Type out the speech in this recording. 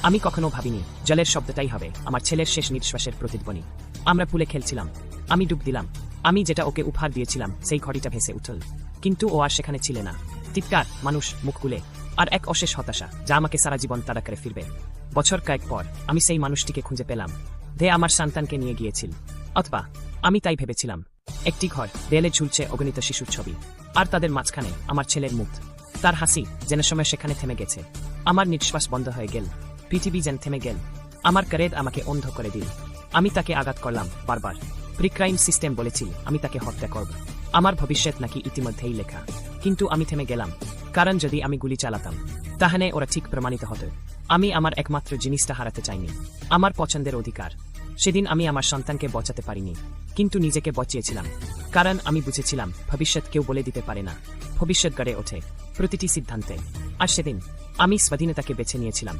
আমি কখনো ভাবিনি জলের শব্দটাই হবে আমার ছেলের শেষ নিঃশ্বাসের প্রতিধ্বনি। আমরা পুলে খেলছিলাম, আমি ডুব দিলাম, আমি যেটা ওকে উপহার দিয়েছিলাম সেই ঘড়িটা ভেসে উঠল, কিন্তু ও আর সেখানে ছিলে না। চিৎকার, মানুষ, মুখ কুলে, আর এক অশেষ হতাশা যা আমাকে সারা জীবন তাড়া করে ফিরবে। বছর কয়েক পর আমি সেই মানুষটিকে খুঁজে পেলাম, যে আমার সন্তানকে নিয়ে গিয়েছিল। অথবা আমি তাই ভেবেছিলাম। একটি ঘর, দেয়ালে ঝুলছে অগণিত শিশুর ছবি, আর তাদের মাঝখানে আমার ছেলের মুখ, তার হাসি যেন সময় সেখানে থেমে গেছে। আমার নিঃশ্বাস বন্ধ হয়ে গেল, পৃথিবী যেন থেমে গেল, আমার কারেদ আমাকে অন্ধ করে দিল। আমি তাকে আঘাত করলাম বারবার। প্রিক্রাইম সিস্টেম বলেছিল আমি তাকে হত্যা করব, আমার ভবিষ্যৎ নাকি ইতিমধ্যেই লেখা। কিন্তু আমি থেমে গেলাম, কারণ যদি আমি গুলি চালাতাম তাহলে ওরা ঠিক প্রমাণিত হতো। আমি আমার একমাত্র জিনিসটা হারাতে চাইনি, আমার পছন্দের অধিকার। সেদিন আমি আমার সন্তানকে বাঁচাতে পারিনি, কিন্তু নিজেকে বাঁচিয়েছিলাম, কারণ আমি বুঝেছিলাম ভবিষ্যৎ কেউ বলে দিতে পারে না, ভবিষ্যৎ গড়ে ওঠে প্রতিটি সিদ্ধান্তে। আর সেদিন আমি স্বাধীনতাকে বেছে নিয়েছিলাম।